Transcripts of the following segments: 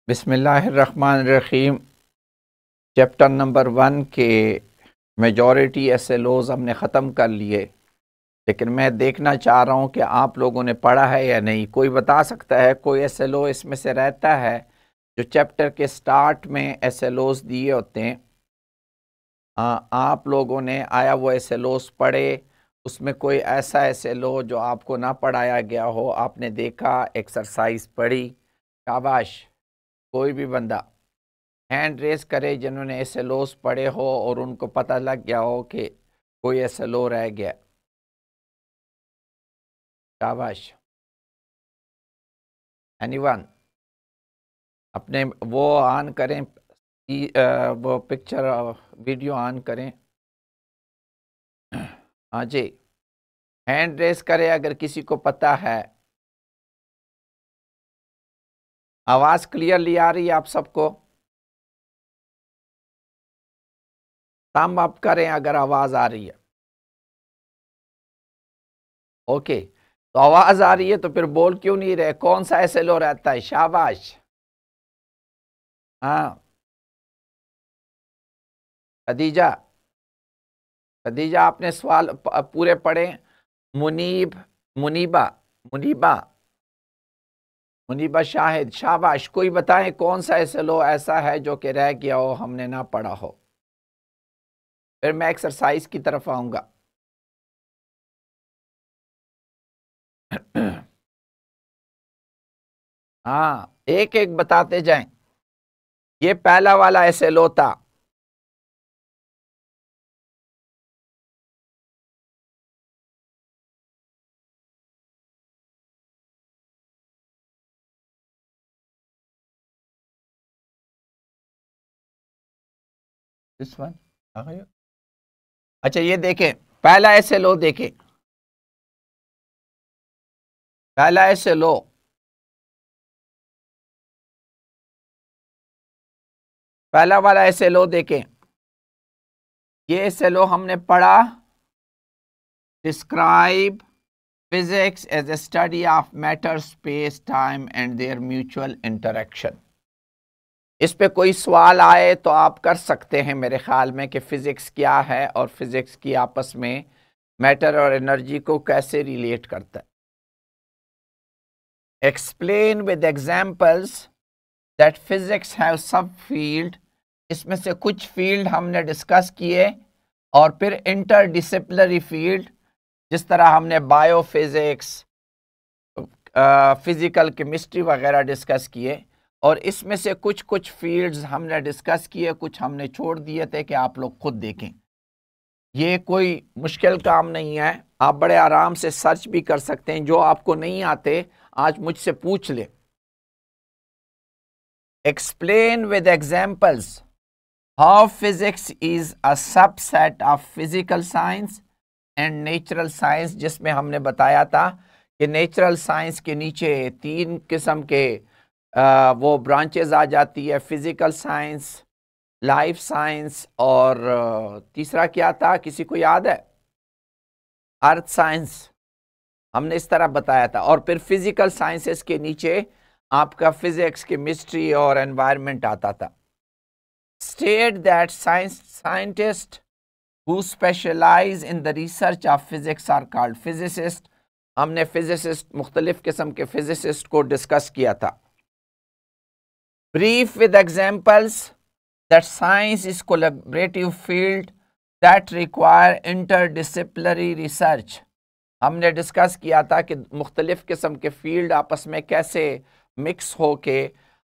बिस्मिल्लाहिर्रहमानिर्रहीम। Chapter number 1 के majority एसएलओज हमने ख़त्म कर लिए, लेकिन मैं देखना चाह रहा हूँ कि आप लोगों ने पढ़ा है या नहीं। कोई बता सकता है कोई एसएलओ इसमें से रहता है जो चैप्टर के स्टार्ट में एसएलओज दिए होते हैं? आप लोगों ने आया वो एसएलओज पढ़े, उसमें कोई ऐसा एसएलओ जो आपको ना पढ़ाया गया हो, आपने देखा, एक्सरसाइज पढ़ी? शाबाश। कोई भी बंदा हैंड रेस करे जिन्होंने एसएलओस पढ़े हो और उनको पता लग गया हो कि कोई एसएलओ रह गया। शाबाश। एनीवन? अपने वो ऑन करें, वो पिक्चर वीडियो ऑन करें। हाँ जी, हैंड रेस करे अगर किसी को पता है। आवाज़ क्लियरली आ रही है आप सबको? थंब अप करें अगर आवाज़ आ रही है। ओके, तो आवाज़ आ रही है तो फिर बोल क्यों नहीं रहे? कौन सा एसएलओ रहता है? शाबाश। हाँ खदीजा, खदीजा आपने सवाल पूरे पढ़े? मुनीब, मुनीबा, मुनीबा, मुनीबा शाहिद, शाबाश। कोई बताएं कौन सा एसएलओ ऐसा है जो कि रह गया हो, हमने ना पढ़ा हो? फिर मैं एक्सरसाइज की तरफ आऊंगा। हाँ, एक एक बताते जाएं। ये पहला वाला एसएलओ था। दिस वन आ गया। अच्छा ये देखें, पहला एसएलओ देखें, पहला एसएलओ, पहला वाला एसएलओ देखें। ये एसएलओ हमने पढ़ा, describe physics as a study of matter, space, time and their mutual interaction। इस पे कोई सवाल आए तो आप कर सकते हैं मेरे ख्याल में कि फिजिक्स क्या है और फिजिक्स की आपस में मैटर और एनर्जी को कैसे रिलेट करता है। Explain with examples that physics have सब फील्ड। इसमें से कुछ फील्ड हमने डिस्कस किए, और फिर इंटरडिसिप्लिनरी फील्ड, जिस तरह हमने बायोफिजिक्स, फिजिकल केमिस्ट्री वगैरह डिस्कस किए। और इसमें से कुछ कुछ फील्ड्स हमने डिस्कस किए, कुछ हमने छोड़ दिए थे कि आप लोग खुद देखें। ये कोई मुश्किल काम नहीं है, आप बड़े आराम से सर्च भी कर सकते हैं। जो आपको नहीं आते आज मुझसे पूछ ले। Explain with examples how physics is a subset of physical science and natural science, जिसमें हमने बताया था कि नेचुरल साइंस के नीचे 3 किस्म के वो ब्रांचेज आ जाती है, फिजिकल साइंस, लाइफ साइंस और तीसरा क्या था, किसी को याद है? Earth science. हमने इस तरह बताया था। और फिर फिजिकल साइंसेस के नीचे आपका फिजिक्स, केमिस्ट्री और एनवायरनमेंट आता था। State that scientist who specialize in the research of physics are called physicists। हमने फिजिसिस्ट, मुख्तलिफ किस्म के फिजिसिस्ट को डिस्कस किया था। Brief with examples that science is collaborative field that require interdisciplinary research. हमने डिस्कस किया था कि मुख्तलिफ किस्म के फील्ड आपस में कैसे मिक्स होके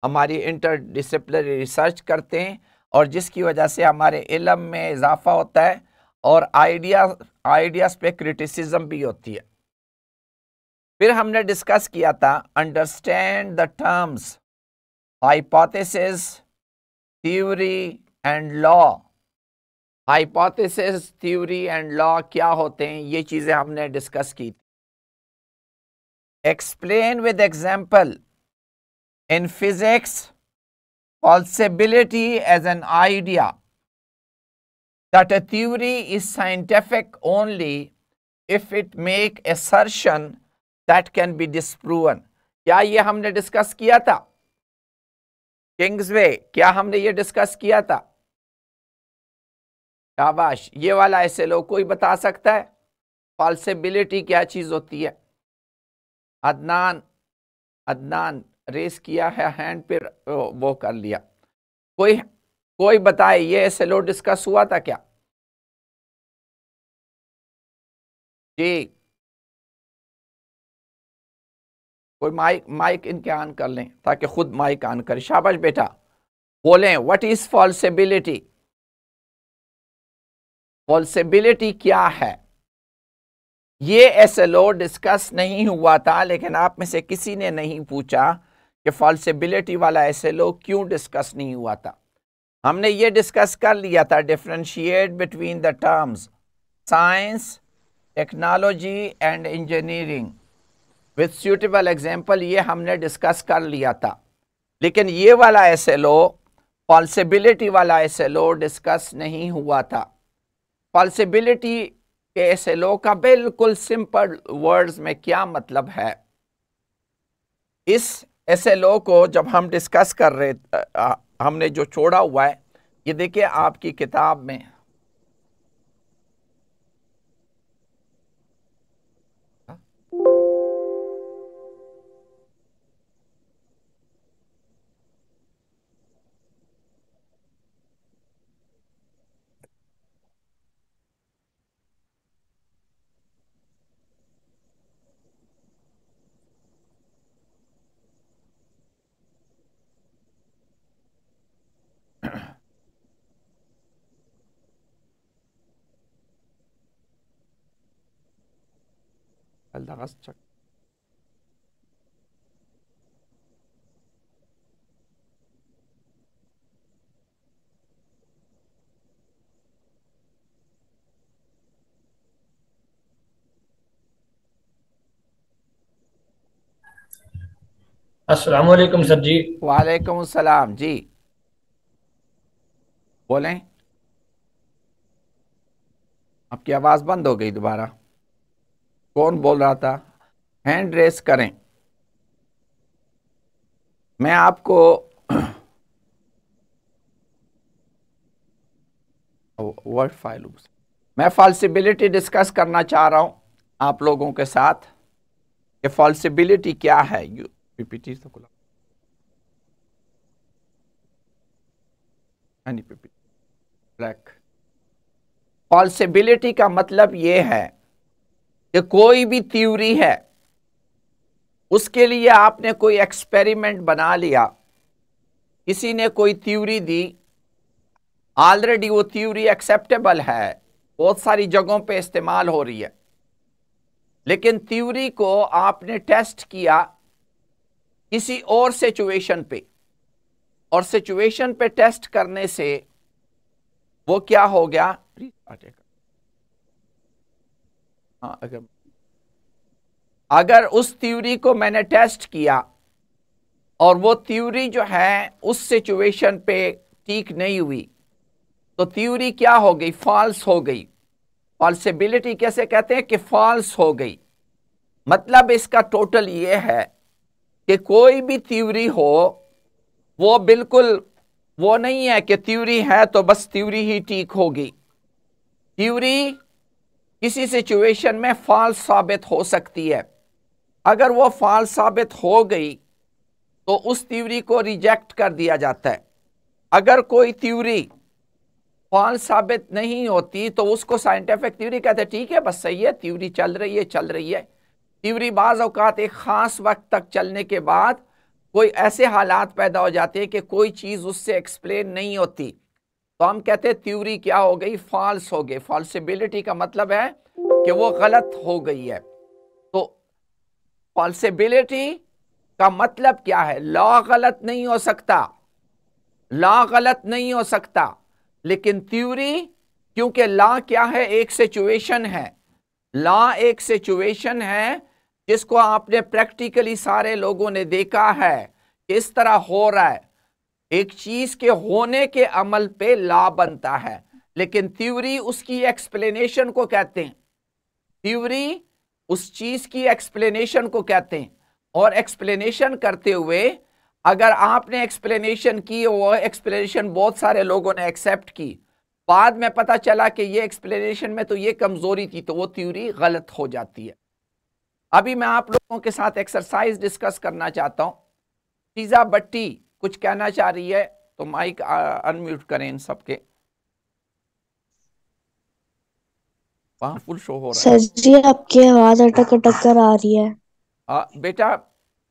हमारी इंटरडिसिप्लिनरी रिसर्च करते हैं, और जिसकी वजह से हमारे इल्म में इजाफा होता है और आइडियाज पे क्रिटिसिज्म भी होती है। फिर हमने डिस्कस किया था understand the terms hypothesis, theory and law. Hypothesis, theory and law क्या होते हैं, ये चीजें हमने डिस्कस की थी। Explain with example in physics falsibility as an idea, that a theory is scientific only if it make assertion that can be disproven। क्या ये हमने डिस्कस किया था? किंग्सवे, क्या हमने ये डिस्कस किया था? शाबाश। ये वाला SLO कोई बता सकता है? फॉल्सिबिलिटी क्या चीज होती है? अदनान, अदनान रेस किया है हैंड पे, वो कर लिया। कोई कोई बताए ये SLO डिस्कस हुआ था क्या? जी, कोई माइक माइक इनके ऑन कर लें ताकि खुद माइक ऑन करें। शाबाश बेटा, बोलें व्हाट इज फॉल्सिबिलिटी? फॉल्सिबिलिटी क्या है? ये SLO डिस्कस नहीं हुआ था, लेकिन आप में से किसी ने नहीं पूछा कि फॉल्सिबिलिटी वाला SLO क्यों डिस्कस नहीं हुआ था। हमने ये डिस्कस कर लिया था, differentiate between the terms science, technology and engineering with suitable example, ये हमने डिस्कस कर लिया था। लेकिन ये वाला SLO, फॉल्सिबिलिटी वाला SLO डिस्कस नहीं हुआ था। फॉल्सिबिलिटी के SLO का बिल्कुल सिंपल वर्ड्स में क्या मतलब है? इस SLO को जब हम डिस्कस कर रहे हमने जो छोड़ा हुआ है, ये देखिए आपकी किताब में, अस्सलाम वालेकुम सर जी। वालेकुम सलाम जी, बोलें। आपकी आवाज बंद हो गई दोबारा। कौन बोल रहा था? हैंड रेस करें। मैं आपको वर्ड फाइल, मैं फॉल्सिबिलिटी डिस्कस करना चाह रहा हूं आप लोगों के साथ कि फॉल्सिबिलिटी क्या है। पीपीटी तो खुला, पीपीटी ब्लैक। फॉल्सिबिलिटी का मतलब यह है कि कोई भी थ्योरी है, उसके लिए आपने कोई एक्सपेरिमेंट बना लिया, किसी ने कोई थ्योरी दी, ऑलरेडी वो थ्योरी एक्सेप्टेबल है, बहुत सारी जगहों पे इस्तेमाल हो रही है, लेकिन थ्योरी को आपने टेस्ट किया किसी और सिचुएशन पे, और सिचुएशन पे टेस्ट करने से वो क्या हो गया? हाँ, अगर उस थ्योरी को मैंने टेस्ट किया और वो थ्योरी जो है उस सिचुएशन पे ठीक नहीं हुई, तो थ्योरी क्या हो गई? फॉल्स हो गई। फॉल्सिबिलिटी कैसे कहते हैं? कि फॉल्स हो गई। मतलब इसका टोटल ये है कि कोई भी थ्योरी हो, वो बिल्कुल वो नहीं है कि थ्योरी है तो बस थ्योरी ही ठीक होगी। थ्योरी किसी सिचुएशन में फॉल्स साबित हो सकती है। अगर वो फॉल्स साबित हो गई तो उस थ्योरी को रिजेक्ट कर दिया जाता है। अगर कोई थ्योरी फॉल्स साबित नहीं होती तो उसको साइंटिफिक थ्योरी कहते हैं। ठीक है, बस सही है, थ्योरी चल रही है, चल रही है। थ्योरी बाज औकात एक खास वक्त तक चलने के बाद कोई ऐसे हालात पैदा हो जाते हैं कि कोई चीज उससे एक्सप्लेन नहीं होती, तो हम कहते हैं थ्योरी क्या हो गई? फॉल्स हो गई। फॉल्सिबिलिटी का मतलब है कि वो गलत हो गई है। तो फॉल्सिबिलिटी का मतलब क्या है? लॉ गलत नहीं हो सकता, लॉ गलत नहीं हो सकता, लेकिन थ्योरी, क्योंकि लॉ क्या है? एक सिचुएशन है। लॉ एक सिचुएशन है जिसको आपने प्रैक्टिकली सारे लोगों ने देखा है कि इस तरह हो रहा है। एक चीज के होने के अमल पे लॉ बनता है, लेकिन थ्योरी उसकी एक्सप्लेनेशन को कहते हैं। थ्योरी उस चीज की एक्सप्लेनेशन को कहते हैं, और एक्सप्लेनेशन करते हुए अगर आपने एक्सप्लेनेशन की, वो एक्सप्लेनेशन बहुत सारे लोगों ने एक्सेप्ट की, बाद में पता चला कि ये एक्सप्लेनेशन में तो ये कमजोरी थी, तो वो थ्योरी गलत हो जाती है। अभी मैं आप लोगों के साथ एक्सरसाइज डिस्कस करना चाहता हूं। शीजा भट्टी कुछ कहना चाह रही है, तो माइक अनम्यूट करें इन सबके। वहां फुल शो हो रहा सर जी आपकी आवाज अटक अटक कर आ रही है। बेटा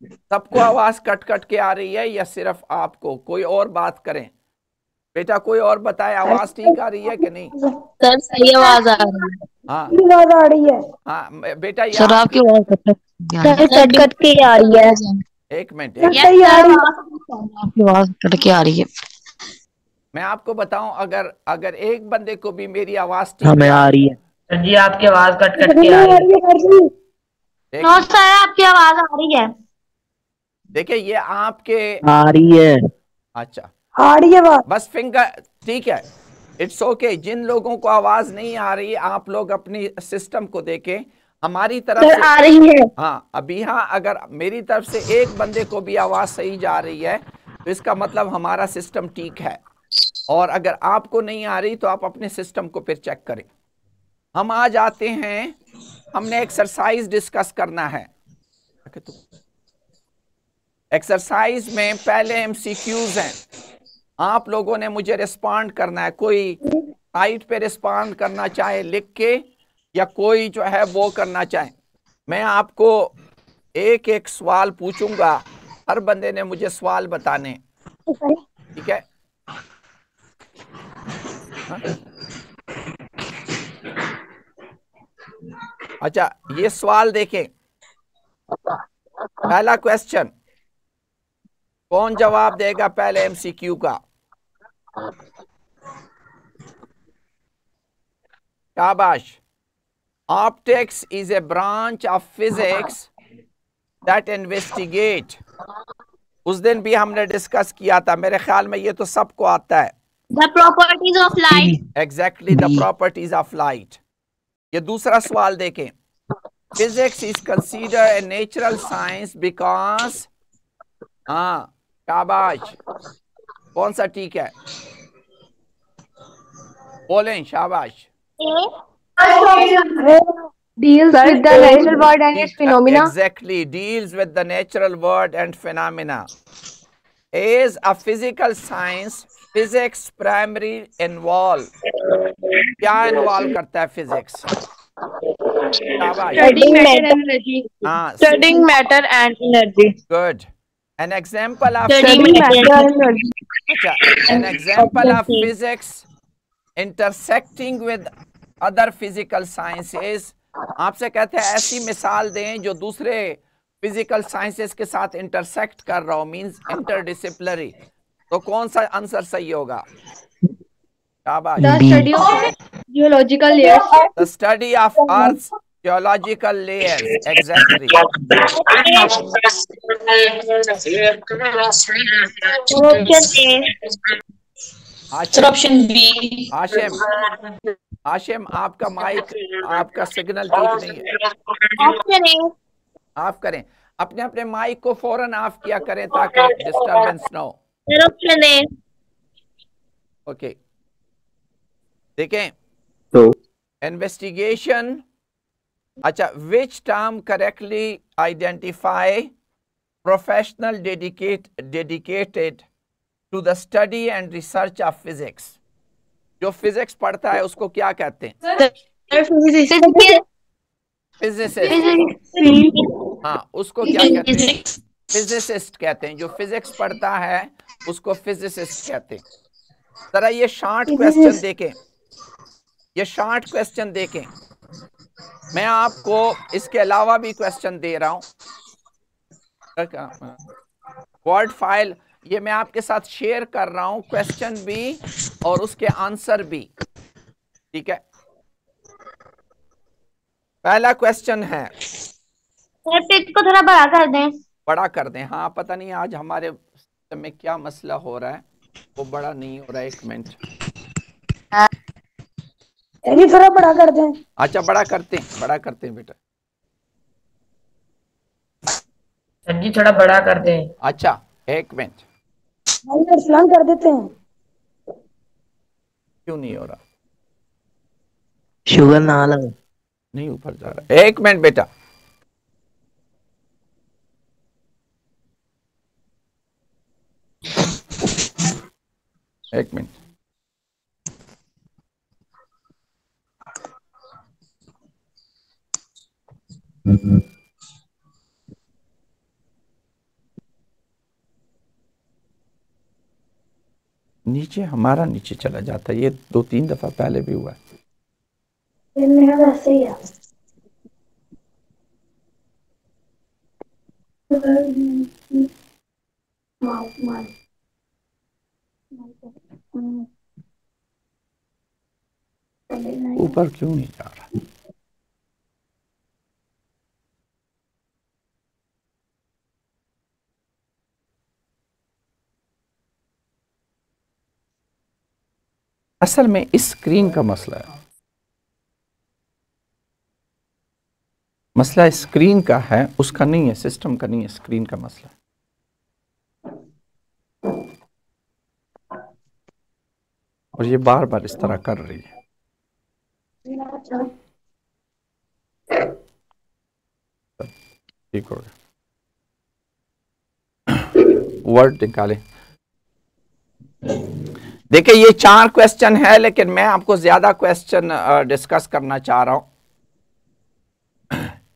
सबको आवाज कट कट के आ रही है या सिर्फ आपको? कोई और बात करें बेटा, कोई और बताए, आवाज ठीक आ रही है कि नहीं? सर सही आवाज आ रही है। हाँ आवाज आ रही है हाँ बेटा, ये सर, आपकी आवाज कट कट के आ रही है। एक मिनट, सही आ रही है, आपकी आवाज कट के आ रही है। मैं आपको बताऊं, अगर अगर एक बंदे को भी मेरी आवाज ठीक हमें आ रही है। सर जी आपकी आवाज कट कट के आ रही है। नो सर, आपकी आवाज आ रही है। देखिए ये आपके आ रही है। अच्छा आ रही है बात। बस फिंगर, ठीक है, इट्स ओके। जिन लोगों को आवाज नहीं आ रही, आप लोग अपनी सिस्टम को देखें। हमारी तरफ से आ रही है। हाँ, अभी हाँ, अगर मेरी तरफ से एक बंदे को भी आवाज सही जा रही है तो इसका मतलब हमारा सिस्टम ठीक है। और अगर आपको नहीं आ रही तो आप अपने सिस्टम को फिर चेक करें। हम आज आते हैं, हमने एक्सरसाइज डिस्कस करना है। एक्सरसाइज में पहले एमसीक्यूज हैं, आप लोगों ने मुझे रिस्पॉन्ड करना है। कोई साइट पे रिस्पॉन्ड करना चाहे लिख के, या कोई जो है वो करना चाहे। मैं आपको एक एक सवाल पूछूंगा, हर बंदे ने मुझे सवाल बताने, ठीक है? हाँ? अच्छा, ये सवाल देखें। पहला क्वेश्चन, कौन जवाब देगा पहले एमसीक्यू का? शाबाश। Optics is a branch of physics that investigate. उस दिन भी हमने डिस्कस किया था, मेरे ख्याल में ये तो सबको आता है। The properties of light. Exactly, the properties of light. ये दूसरा सवाल देखें। Physics is consider a natural science because, हाँ शाबाश, कौन सा ठीक है? बोलें, शाबाश। Deals with the natural world and its phenomena. Exactly, deals with the natural world and phenomena. Is a physical science, physics primary involve, क्या इन्वॉल्व करता है physics? Studying matter and energy. हाँ, Studying matter and energy. good. An example of Studying matter and energy. अच्छा, an example of physics intersecting with other physical sciences. आपसे कहते हैं ऐसी मिसाल दें जो दूसरे फिजिकल साइंसेस के साथ इंटरसेक्ट कर रहा हो, मींस इंटरडिसिप्लिनरी। तो कौन सा आंसर सही होगा? शाबाश। The study of geological layers. The study of Earth's geological layers. Exactly. Option B. Ashim, Ashim आपका माइक, आपका सिग्नल ठीक नहीं है। Option A. ऑफ करें, अपने अपने माइक को फौरन ऑफ किया करें ताकि डिस्टरबेंस ना हो। Option A. ओके, देखें तो इन्वेस्टिगेशन। अच्छा, which term correctly identify professional dedicated to the study and research of physics. जो फिजिक्स पढ़ता है उसको क्या कहते हैं? फिजिसिस्ट। हाँ, उसको क्या कहते हैं? फिजिसिस्ट कहते हैं। जो फिजिक्स पढ़ता है उसको फिजिसिस्ट कहते हैं। जरा ये शॉर्ट क्वेश्चन देखें, ये शॉर्ट क्वेश्चन देखें। मैं आपको इसके अलावा भी क्वेश्चन दे रहा हूं। वर्ड फाइल ये मैं आपके साथ शेयर कर रहा हूं, क्वेश्चन भी और उसके आंसर भी, ठीक है? पहला क्वेश्चन है, पिक को थोड़ा बड़ा कर दें। बड़ा कर दें, हाँ। पता नहीं आज हमारे सिस्टम में क्या मसला हो रहा है, वो बड़ा नहीं हो रहा है। एक मिनट, थोड़ा बड़ा कर दें। अच्छा, बड़ा करते हैं, बड़ा करते हैं बेटा। सर जी थोड़ा बड़ा कर दें। अच्छा, एक मिनट, भाई कर देते हैं। क्यों नहीं हो रहा? शुगर ना लगा। नहीं ऊपर जा रहा, एक मिनट बेटा। एक मिनट, नीचे हमारा नीचे चला जाता है, ये 2-3 दफा पहले भी हुआ है। वैसे ही है। ऊपर क्यों नहीं जा रहा? असल में इस स्क्रीन का मसला है, मसला स्क्रीन का है, उसका नहीं है, सिस्टम का नहीं है, स्क्रीन का मसला है। और ये बार बार इस तरह कर रही है। ठीक हो गया, वर्ड निकाले। देखिए ये 4 क्वेश्चन है, लेकिन मैं आपको ज्यादा क्वेश्चन डिस्कस करना चाह रहा हूं।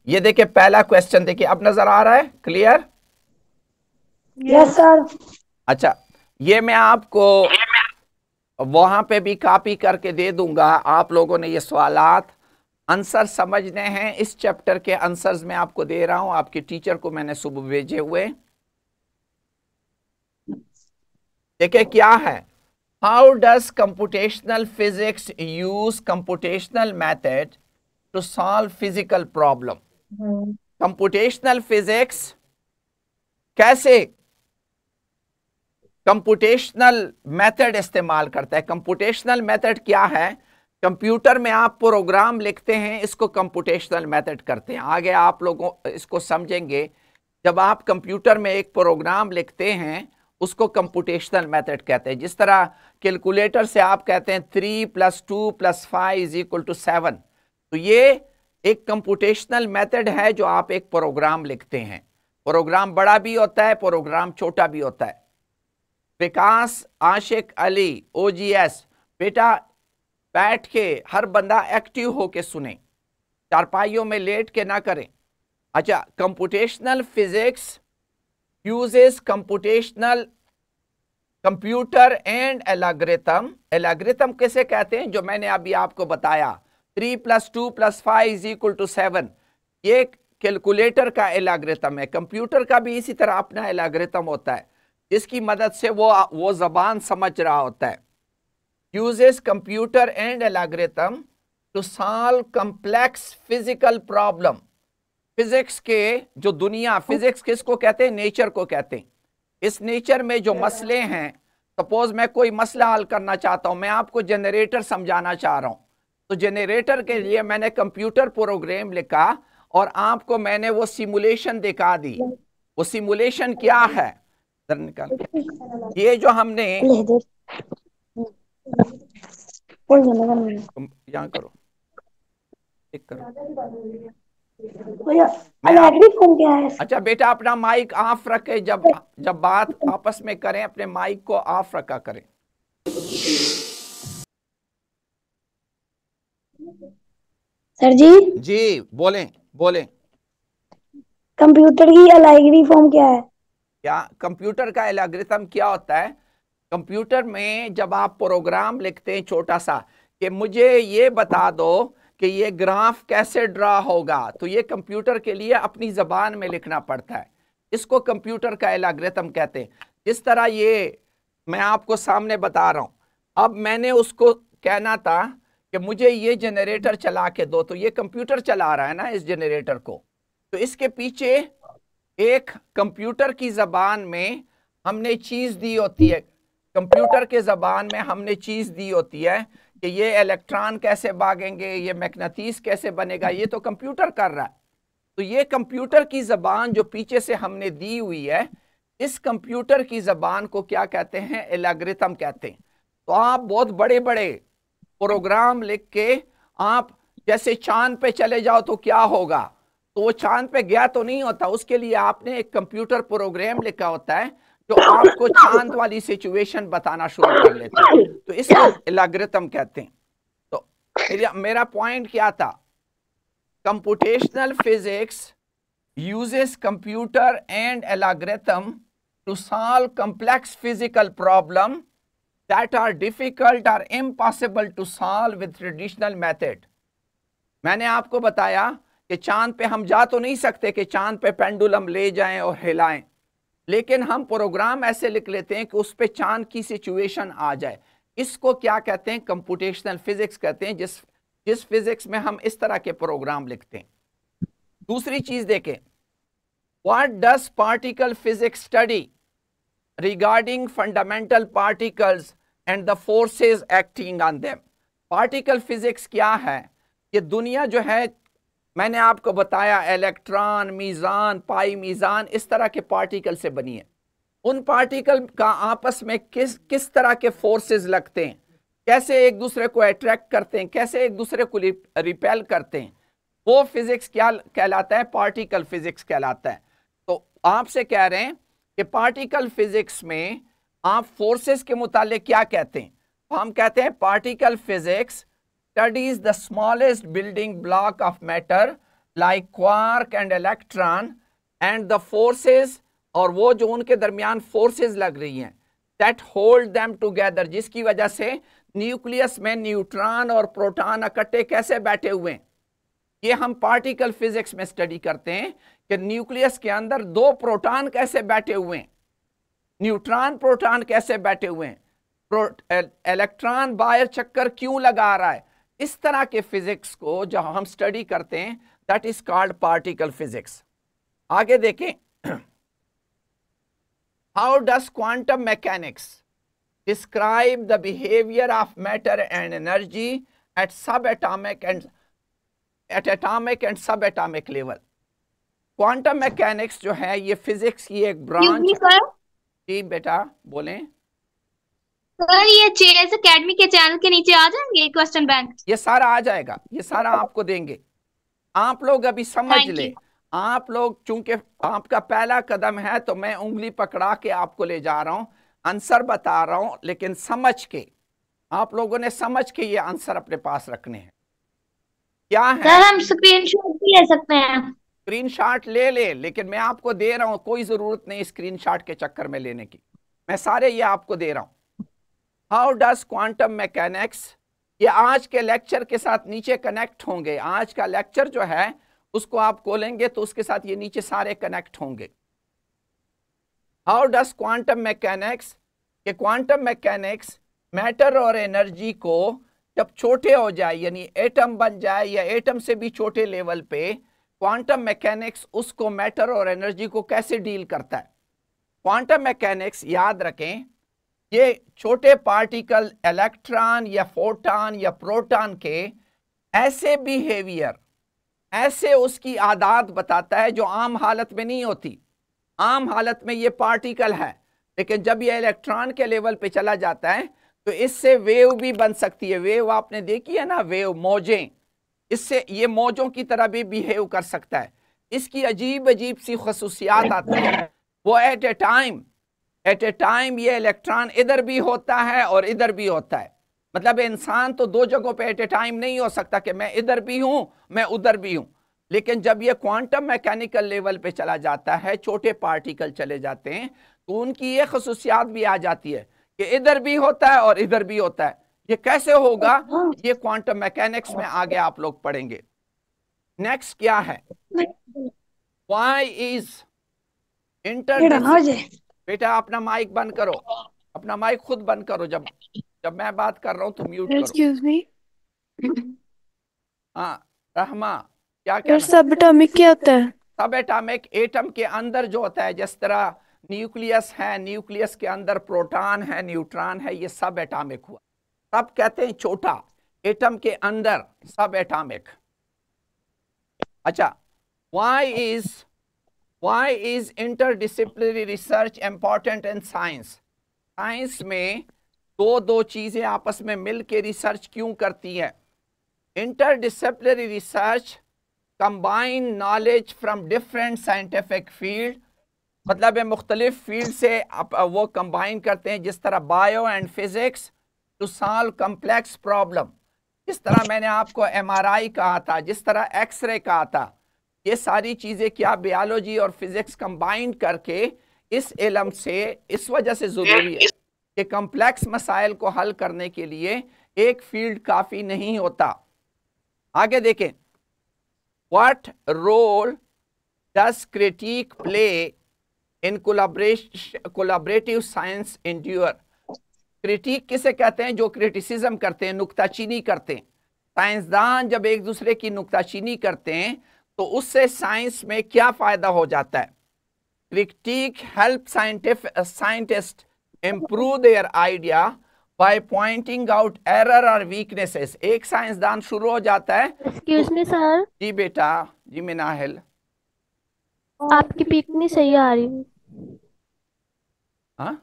ये देखिए पहला क्वेश्चन, देखिए अब नजर आ रहा है, क्लियर? Yes sir. अच्छा, ये मैं आपको वहां पे भी कॉपी करके दे दूंगा। आप लोगों ने ये सवालात आंसर समझने हैं, इस चैप्टर के आंसर्स मैं आपको दे रहा हूं, आपके टीचर को मैंने सुबह भेजे हुए। देखिए क्या है, how does computational physics use computational method to solve physical problem. Computational physics कैसे कंप्यूटेशनल मेथड इस्तेमाल करता है। कंप्यूटेशनल मेथड क्या है? कंप्यूटर में आप प्रोग्राम लिखते हैं, इसको कंप्यूटेशनल मेथड करते हैं। आगे आप लोगों इसको समझेंगे। जब आप कंप्यूटर में एक प्रोग्राम लिखते हैं, उसको कंप्यूटेशनल मेथड कहते हैं। जिस तरह कैलकुलेटर से आप कहते हैं 3 + 2 + 5 = 7, तो ये एक कंप्यूटेशनल मेथड है जो आप एक प्रोग्राम लिखते हैं। प्रोग्राम बड़ा भी होता है, प्रोग्राम छोटा भी होता है। विकास, आशिक अली, OGS, बेटा बैठ के हर बंदा एक्टिव होके सुने, चारपाइयों में लेट के ना करें। अच्छा, computational physics uses computational computer and algorithm. Algorithm कैसे कहते हैं? जो मैंने अभी आपको बताया, 3 + 2 + 5 = 7, ये कैलकुलेटर का एल्गोरिथम है। कंप्यूटर का भी इसी तरह अपना एल्गोरिथम होता है, जिसकी मदद से वो जबान समझ रहा होता है। Uses computer and algorithm to solve complex physical problem. Physics के जो दुनिया, फिजिक्स किसको कहते हैं? नेचर को कहते हैं। इस नेचर में जो मसले हैं, सपोज मैं कोई मसला हल करना चाहता हूं, मैं आपको जनरेटर समझाना चाह रहा हूं, तो जनरेटर के लिए मैंने कंप्यूटर प्रोग्राम लिखा और आपको मैंने वो सिमुलेशन दिखा दी। वो सिमुलेशन क्या है? निकाल, ये जो हमने यहाँ करो, टिक करो। क्या है? अच्छा बेटा, अपना माइक ऑफ रखे, जब जब बात आपस में करें अपने माइक को ऑफ रखा करें। सर जी बोलें बोलें। कंप्यूटर की अलॉगरिथम फॉर्म क्या है? क्या कंप्यूटर का एल्गोरिथम क्या होता है? कंप्यूटर में जब आप प्रोग्राम लिखते हैं छोटा सा, कि मुझे ये बता दो कि ये ग्राफ कैसे ड्रा होगा, तो ये कंप्यूटर के लिए अपनी जबान में लिखना पड़ता है। इसको कंप्यूटर का एल्गोरिथम कहते हैं। जिस तरह ये मैं आपको सामने बता रहा हूं, अब मैंने उसको कहना था कि मुझे ये जनरेटर चला के दो, तो ये कंप्यूटर चला रहा है ना इस जनरेटर को। तो इसके पीछे एक कंप्यूटर की जबान में हमने चीज दी होती है, कंप्यूटर के जबान में हमने चीज दी होती है कि ये इलेक्ट्रॉन कैसे भागेंगे, ये मैग्नेटिस कैसे बनेगा, ये तो कंप्यूटर कर रहा है। तो ये कंप्यूटर की जबान जो पीछे से हमने दी हुई है, इस कंप्यूटर की जबान को क्या कहते हैं? एल्गोरिथम कहते हैं। तो आप बहुत बड़े बड़े प्रोग्राम लिख के आप जैसे चांद पे चले जाओ तो क्या होगा, तो वो चांद पे गया तो नहीं होता, उसके लिए आपने एक कंप्यूटर प्रोग्राम लिखा होता है जो आपको चांद वाली सिचुएशन बताना शुरू कर लेता है, तो इसको एल्गोरिथम कहते हैं। तो मेरा पॉइंट क्या था? Computational physics uses computer and algorithm to solve complex physical problem that are difficult or impossible to solve with traditional method। मैंने आपको बताया कि चांद पे हम जा तो नहीं सकते कि चांद पे पेंडुलम ले जाएं और हिलाएं, लेकिन हम प्रोग्राम ऐसे लिख लेते हैं कि उस पे चांद की सिचुएशन आ जाए। इसको क्या कहते हैं? कंप्यूटेशनल फिजिक्स कहते हैं, जिस फिजिक्स में हम इस तरह के प्रोग्राम लिखते हैं। दूसरी चीज देखें, what does particle physics study regarding fundamental particles and the forces acting on them. Particle physics क्या है? ये दुनिया जो है, मैंने आपको बताया इलेक्ट्रॉन, मीज़ान, पाई मीज़ान, इस तरह के पार्टिकल से बनी है। उन पार्टिकल का आपस में किस तरह के फोर्सेस लगते हैं, कैसे एक दूसरे को अट्रैक्ट करते हैं, कैसे एक दूसरे को रिपेल करते हैं, वो फिजिक्स क्या कहलाता है? पार्टिकल फिजिक्स कहलाता है। तो आपसे कह रहे हैं कि पार्टिकल फिजिक्स में आप फोर्सेस के मुतालिक क्या कहते हैं? तो हम कहते हैं particle physics studies the smallest building block of matter like quark and electron and the forces, और वो जो उनके दरमियान फोर्सेस लग रही हैं, that hold them together, जिसकी वजह से न्यूक्लियस में न्यूट्रॉन और प्रोटॉन इकट्ठे कैसे बैठे हुए हैं। ये हम पार्टिकल फिजिक्स में स्टडी करते हैं कि न्यूक्लियस के अंदर दो प्रोटॉन कैसे बैठे हुए हैं, न्यूट्रॉन प्रोटॉन कैसे बैठे हुए हैं, इलेक्ट्रॉन बाहर चक्कर क्यों लगा रहा है। इस तरह के फिजिक्स को जब हम स्टडी करते हैं, that is called particle physics. आगे देखें, how does quantum mechanics describe the behaviour of matter and energy at सब एटॉमिक एंड सब एटॉमिक लेवल। क्वांटम मैकेनिक्स जो है ये फिजिक्स की एक ब्रांच। जी बेटा बोलें। सर ये चेस एकेडमी के चैनल के नीचे आ जाएंगे क्वेश्चन बैंक? ये सारा आ जाएगा, ये सारा आपको देंगे। आप लोग अभी समझ ले, आप लोग चूंकि आपका पहला कदम है तो मैं उंगली पकड़ा के आपको ले जा रहा हूं, आंसर बता रहा हूं, लेकिन समझ के, आप लोगों ने समझ के ये आंसर अपने पास रखने हैं। क्या है? सर हम स्क्रीनशॉट भी ले सकते हैं? स्क्रीनशॉट ले, लेकिन मैं आपको दे रहा हूं, कोई जरूरत नहीं स्क्रीनशॉट के चक्कर में लेने की, मैं सारे ये आपको दे रहा हूं। हाउ डज क्वांटम मैकेनिक्स, ये आज के लेक्चर के साथ नीचे कनेक्ट होंगे। आज का लेक्चर जो है उसको आप खोलेंगे तो उसके साथ ये नीचे सारे कनेक्ट होंगे। हाउ डज क्वांटम मैकेनिक्स, ये क्वांटम मैकेनिक्स मैटर और एनर्जी को जब छोटे हो जाए, यानी एटम बन जाए या एटम से भी छोटे लेवल पे, क्वांटम मैकेनिक्स उसको मैटर और एनर्जी को कैसे डील करता है। क्वांटम मैकेनिक्स याद रखें, ये छोटे पार्टिकल इलेक्ट्रॉन या फोटॉन या प्रोटॉन के ऐसे बिहेवियर, ऐसे उसकी आदत बताता है जो आम हालत में नहीं होती। आम हालत में ये पार्टिकल है, लेकिन जब ये इलेक्ट्रॉन के लेवल पे चला जाता है तो इससे वेव भी बन सकती है। वेव आपने देखी है ना, वेव, मौजें, इससे ये मौजों की तरह भी बिहेव कर सकता है। इसकी अजीब अजीब सी खसूसियात आती है। वो एट ए टाइम ये इलेक्ट्रॉन इधर भी होता है और इधर भी होता है। मतलब इंसान तो दो जगहों पे एट ए टाइम नहीं हो सकता कि मैं इधर भी हूं मैं उधर भी हूं। लेकिन जब ये क्वांटम मैकेनिकल लेवल पे चला जाता है, छोटे पार्टिकल चले जाते हैं, तो उनकी ये खसूसियात भी आ जाती है कि इधर भी होता है और इधर भी होता है। ये कैसे होगा, ये क्वांटम मैकेनिक्स में आगे आप लोग पढ़ेंगे। नेक्स्ट क्या है, व्हाई इज इंटर। बेटा अपना माइक बंद करो, अपना माइक खुद बंद करो। जब मैं बात कर रहा हूं तो म्यूट करो। Excuse me. हाँ रहमा, क्या कहना? सब एटॉमिक क्या होता है? सब एटॉमिक एटम के अंदर जो होता है, जिस तरह न्यूक्लियस है, न्यूक्लियस के अंदर प्रोटॉन है, न्यूट्रॉन है, ये सब एटॉमिक हुआ। सब कहते हैं छोटा, एटम के अंदर सब एटॉमिक। अच्छा, why is Why is interdisciplinary research important in science? Science में दो चीजें आपस में मिल के रिसर्च क्यों करती है? Interdisciplinary research combine knowledge from different scientific field, मतलब है मुख्तलिफ फील्ड से वो कंबाइन करते हैं, जिस तरह bio and physics to solve complex problem. जिस तरह मैंने आपको एमआरआई कहा था, जिस तरह एक्सरे कहा था, ये सारी चीज़ें क्या बायोलॉजी और फिजिक्स कंबाइन करके इस इल्म से इस वजह से ज़रूरी है कि कम्प्लेक्स मसाइल को हल करने के लिए एक फील्ड काफ़ी नहीं होता। आगे देखें, what role does critic play in collaborative science endure? Critic किसे कहते हैं? जो क्रिटिसिज्म करते हैं, नुक्ताचीनी करते हैं। साइंसदान जब एक दूसरे की नुक्ताचीनी करते हैं तो उससे साइंस में क्या फायदा हो जाता है? Critic help scientist improve their idea by pointing out error or weaknesses। एक साइंसदान शुरू हो जाता है। Excuse me sir. जी बेटा, जी मिनाहिल। आपकी पिक नहीं सही आ रही। हाँ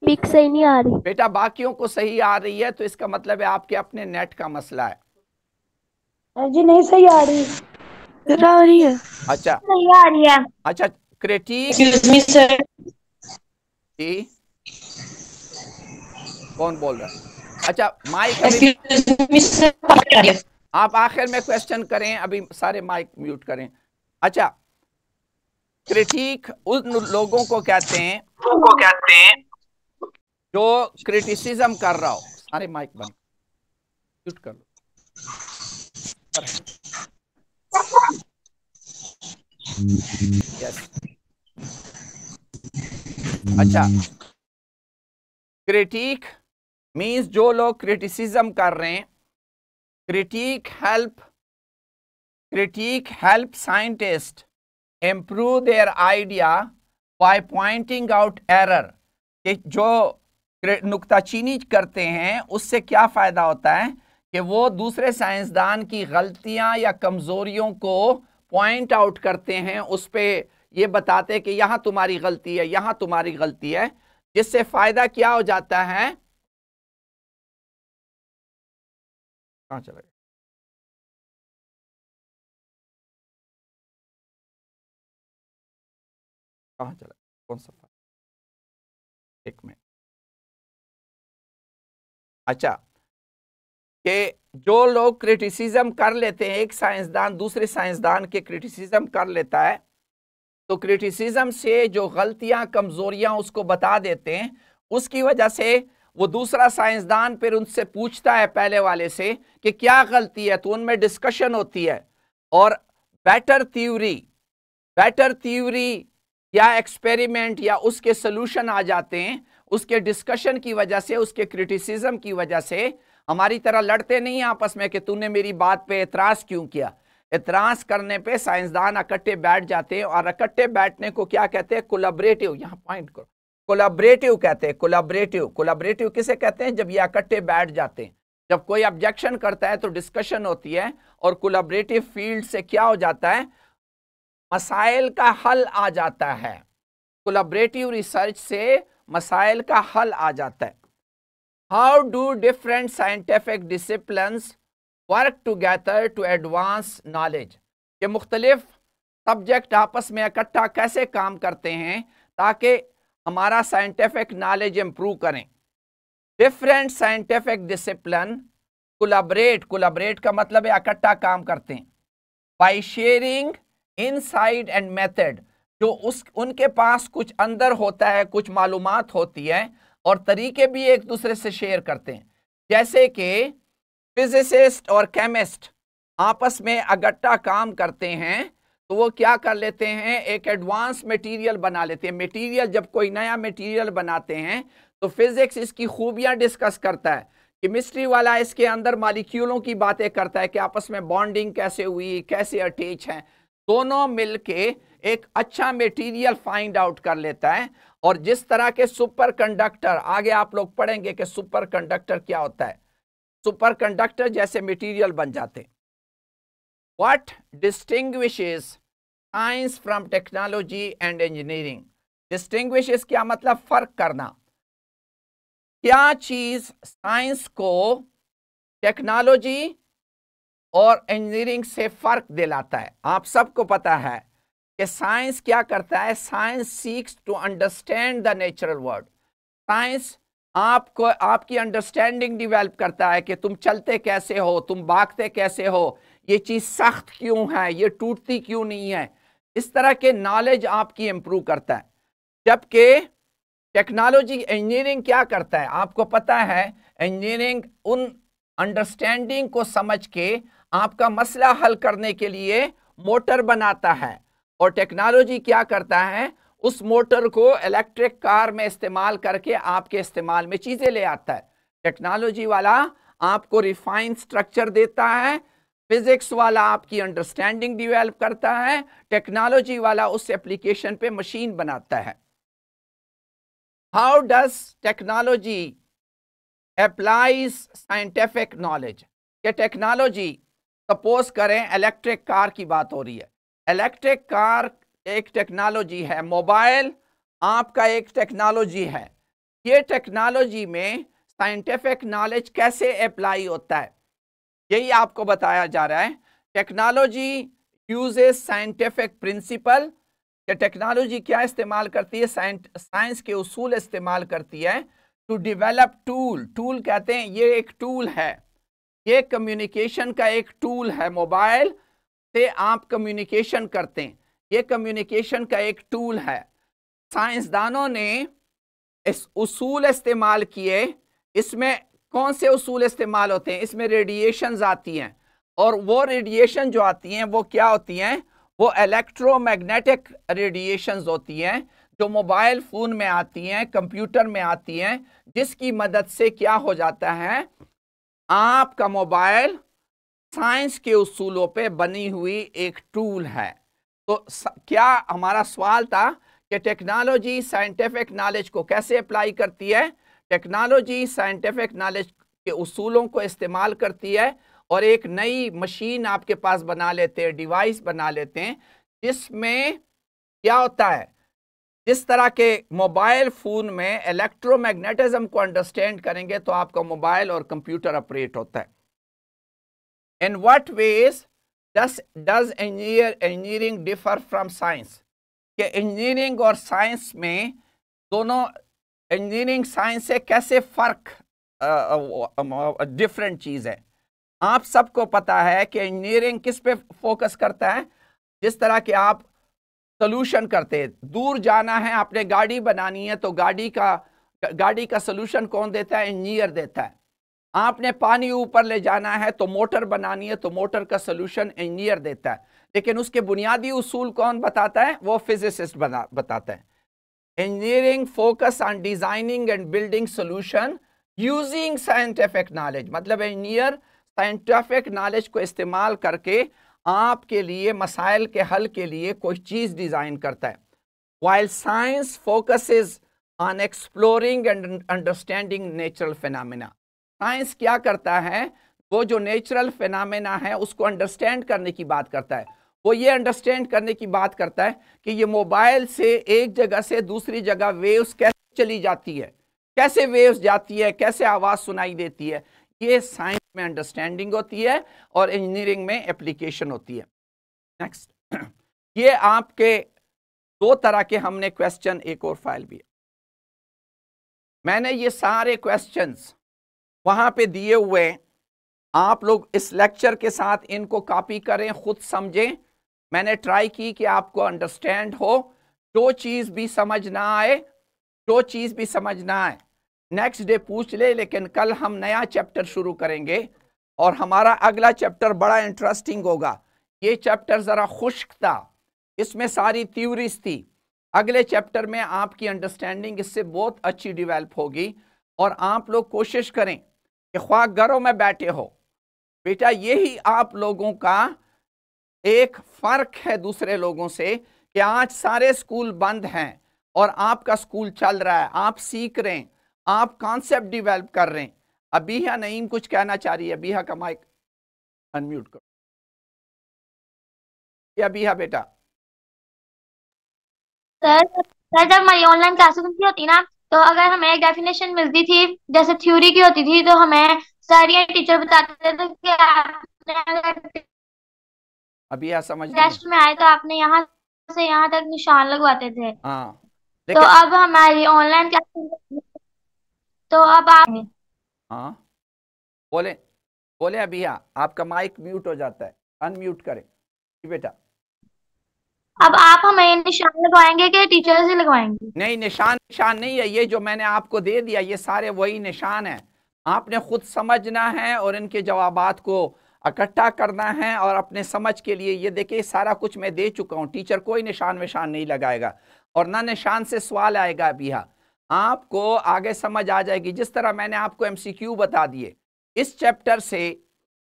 पिक सही नहीं आ रही बेटा, बाकियों को सही आ रही है तो इसका मतलब है आपके अपने नेट का मसला है। जी नहीं सही आ रही। आ रही है। अच्छा सही आ रही है। अच्छा, क्रिटिक जी कौन बोल रहा है? अच्छा माइक अभी आप आखिर में क्वेश्चन करें, अभी सारे माइक म्यूट करें। अच्छा, क्रिटिक उन लोगों को कहते हैं जो क्रिटिसिज्म कर रहा हो। सारे माइक बंद म्यूट कर लो। यस अच्छा, क्रिटिक मींस जो लोग क्रिटिसिज्म कर रहे हैं। Critic help scientist improve their idea by pointing out error। कि जो नुक्ताचीनी करते हैं उससे क्या फायदा होता है कि वो दूसरे साइंसदान की गलतियां या कमजोरियों को पॉइंट आउट करते हैं, उस पे ये बताते हैं कि यहां तुम्हारी गलती है, यहां तुम्हारी गलती है, जिससे फायदा क्या हो जाता है? कहां चला गया? कहां चला? कौन सा? एक मिनट। अच्छा, कि जो लोग क्रिटिसिज्म कर लेते हैं, एक साइंसदान दूसरे साइंसदान के क्रिटिसिज्म कर लेता है, तो क्रिटिसिज्म से जो गलतियां कमजोरियां उसको बता देते हैं, उसकी वजह से वो दूसरा साइंसदान फिर उनसे पूछता है पहले वाले से कि क्या गलती है, तो उनमें डिस्कशन होती है और बेटर थ्योरी या एक्सपेरिमेंट या उसके सोल्यूशन आ जाते हैं। उसके डिस्कशन की वजह से, उसके क्रिटिसिज्म की वजह से हमारी तरह लड़ते नहीं आपस में कि तूने मेरी बात पे एतराज क्यों किया। एतराज करने पे साइंसदान इकट्ठे बैठ जाते हैं और इकट्ठे बैठने को क्या कहते हैं? कोलैबोरेटिव। यहाँ पॉइंट करो, कोलैबोरेटिव कहते हैं। कोलैबोरेटिव किसे कहते हैं? जब ये इकट्ठे बैठ जाते हैं। जब कोई ऑब्जेक्शन करता है तो डिस्कशन होती है और कोलैबोरेटिव फील्ड से क्या हो जाता है? मसाइल का हल आ जाता है। कोलैबोरेटिव रिसर्च से मसाइल का हल आ जाता है। How do different scientific disciplines work together to advance knowledge? के मुख्तलिफ सब्जेक्ट आपस में इकट्ठा कैसे काम करते हैं ताकि हमारा साइंटिफिक नॉलेज इंप्रूव करें? डिफरेंट साइंटिफिक डिसिप्लिन कोलैबोरेट का मतलब है इकट्ठा काम करते हैं। By sharing inside and method, जो उनके पास कुछ अंदर होता है, कुछ मालूमात होती है और तरीके भी एक दूसरे से शेयर करते हैं। जैसे कि फिजिसिस्ट और केमिस्ट आपस में इकट्ठा काम करते हैं तो वो क्या कर लेते हैं? एक एडवांस मटेरियल बना लेते हैं। मटेरियल, जब कोई नया मटेरियल बनाते हैं तो फिजिक्स इसकी खूबियां डिस्कस करता है, केमिस्ट्री वाला इसके अंदर मॉलिक्यूलों की बातें करता है कि आपस में बॉन्डिंग कैसे हुई, कैसे अटैच है। दोनों मिलके एक अच्छा मटेरियल फाइंड आउट कर लेता है। और जिस तरह के सुपर कंडक्टर, आगे आप लोग पढ़ेंगे कि सुपर कंडक्टर क्या होता है, सुपर कंडक्टर जैसे मटेरियल बन जाते हैं। What distinguishes science from technology and engineering. Distinguish क्या मतलब? फर्क करना। क्या चीज साइंस को टेक्नोलॉजी और इंजीनियरिंग से फर्क दिलाता है? आप सबको पता है कि साइंस क्या करता है? Science seeks to understand the natural world. Science आपको आपकी अंडरस्टैंडिंग डेवलप करता है कि तुम चलते कैसे हो, तुम भागते कैसे हो, ये चीज सख्त क्यों है, ये टूटती क्यों नहीं है। इस तरह के नॉलेज आपकी इंप्रूव करता है। जबकि टेक्नोलॉजी इंजीनियरिंग क्या करता है? आपको पता है इंजीनियरिंग उन अंडरस्टैंडिंग को समझ के आपका मसला हल करने के लिए मोटर बनाता है, और टेक्नोलॉजी क्या करता है? उस मोटर को इलेक्ट्रिक कार में इस्तेमाल करके आपके इस्तेमाल में चीजें ले आता है। टेक्नोलॉजी वाला आपको रिफाइंड स्ट्रक्चर देता है, फिजिक्स वाला आपकी अंडरस्टैंडिंग डेवलप करता है, टेक्नोलॉजी वाला उस एप्लीकेशन पे मशीन बनाता है। How does technology applies scientific knowledge? कि टेक्नोलॉजी, सपोज करें इलेक्ट्रिक कार की बात हो रही है, इलेक्ट्रिक कार एक टेक्नोलॉजी है, मोबाइल आपका एक टेक्नोलॉजी है। ये टेक्नोलॉजी में साइंटिफिक नॉलेज कैसे अप्लाई होता है, यही आपको बताया जा रहा है। Technology uses scientific principle. Technology क्या इस्तेमाल करती है? साइंस के उसूल इस्तेमाल करती है टू डेवलप टूल। टूल कहते हैं ये एक टूल है, ये कम्युनिकेशन का एक टूल है। मोबाइल से आप कम्युनिकेशन करते हैं, ये कम्युनिकेशन का एक टूल है। साइंसदानों ने इस उसूल इस्तेमाल किए। इसमें कौन से उसूल इस्तेमाल होते हैं? इसमें रेडिएशंस आती हैं, और वो रेडिएशन जो आती हैं वो क्या होती हैं? वो इलेक्ट्रोमैग्नेटिक रेडिएशंस होती हैं, जो मोबाइल फोन में आती हैं, कंप्यूटर में आती हैं, जिसकी मदद से क्या हो जाता है? आपका मोबाइल साइंस के उसूलों पे बनी हुई एक टूल है। तो क्या हमारा सवाल था कि टेक्नोलॉजी साइंटिफिक नॉलेज को कैसे अप्लाई करती है? टेक्नोलॉजी साइंटिफिक नॉलेज के उसूलों को इस्तेमाल करती है और एक नई मशीन आपके पास बना लेते हैं, डिवाइस बना लेते हैं, जिसमें क्या होता है? जिस तरह के मोबाइल फोन में इलेक्ट्रोमैग्नेटिज्म को अंडरस्टैंड करेंगे तो आपका मोबाइल और कंप्यूटर ऑपरेट होता है। In what ways does engineering differ from science? कि इंजीनियरिंग और साइंस में दोनों, इंजीनियरिंग साइंस से कैसे फर्क, डिफरेंट चीज है। आप सबको पता है कि इंजीनियरिंग किस पे फोकस करता है? जिस तरह के आप सोल्यूशन करते हैं, दूर जाना है, आपने गाड़ी बनानी है, तो गाड़ी का सोल्यूशन कौन देता है? इंजीनियर देता है। आपने पानी ऊपर ले जाना है तो मोटर बनानी है, तो मोटर का सोल्यूशन इंजीनियर देता है। लेकिन उसके बुनियादी उसूल कौन बताता है? वो फिजिसिस्ट बताता है। Engineering focus on designing and building solution using scientific knowledge. मतलब इंजीनियर साइंटिफिक नॉलेज को इस्तेमाल करके आपके लिए मसाइल के हल के लिए कोई चीज डिजाइन करता है। While science focuses on exploring and understanding natural phenomena. Science क्या करता है? वो जो नेचुरल फिनोमेना है उसको अंडरस्टैंड करने की बात करता है। वो ये अंडरस्टैंड करने की बात करता है कि ये मोबाइल से एक जगह से दूसरी जगह वेव्स कैसे चली जाती है, कैसे वेव्स जाती है, कैसे आवाज सुनाई देती है। ये साइंस में अंडरस्टैंडिंग होती है और इंजीनियरिंग में एप्लीकेशन होती है। नेक्स्ट, ये आपके दो तरह के हमने क्वेश्चन, एक और फाइल भी, मैंने ये सारे क्वेश्चंस वहां पे दिए हुए, आप लोग इस लेक्चर के साथ इनको कॉपी करें, खुद समझें। मैंने ट्राई की कि आपको अंडरस्टैंड हो। जो चीज भी समझ ना आए, जो चीज भी समझ ना आए नेक्स्ट डे पूछ ले, लेकिन कल हम नया चैप्टर शुरू करेंगे और हमारा अगला चैप्टर बड़ा इंटरेस्टिंग होगा। ये चैप्टर जरा खुश्क था, इसमें सारी थ्योरीज थी। अगले चैप्टर में आपकी अंडरस्टैंडिंग इससे बहुत अच्छी डेवलप होगी। और आप लोग कोशिश करें कि ख्वाह घरों में बैठे हो, बेटा यही आप लोगों का एक फर्क है दूसरे लोगों से कि आज सारे स्कूल बंद हैं और आपका स्कूल चल रहा है, आप सीख रहे हैं, आप कॉन्सेप्ट डेवलप कर रहे हैं। अबीहा नईम कुछ कहना चाह रही है, अबीहा का माइक अनम्यूट करो। अबीहा बेटा सर जब हमारी ऑनलाइन क्लासेस होती ना, तो अगर हमें एक डेफिनेशन मिलती थी जैसे थ्योरी की होती थी, तो हमें सर या टीचर बताते थे कि आपने अगर अभी यह समझ नहीं है। टेस्ट में आए तो आपने यहाँ से यहाँ तक निशान लगवाते थे। हाँ तो लेकिन अब हमारी ऑनलाइन क्लासेस, तो अब आप हाँ बोले बोले अभी, हाँ आपका माइक म्यूट हो जाता है, अनम्यूट करें जी बेटा। अब आप हमें निशान लगवाएंगे कि टीचर से लगवाएंगे? नहीं, निशान निशान नहीं है, ये जो मैंने आपको दे दिया ये सारे वही निशान है। आपने खुद समझना है और इनके जवाबात को इकट्ठा करना है और अपने समझ के लिए, ये देखिए सारा कुछ मैं दे चुका हूँ। टीचर कोई निशान विशान नहीं लगाएगा और ना निशान से सवाल आएगा। अभी हाँ आपको आगे समझ आ जाएगी। जिस तरह मैंने आपको एमसीक्यू बता दिए इस चैप्टर से,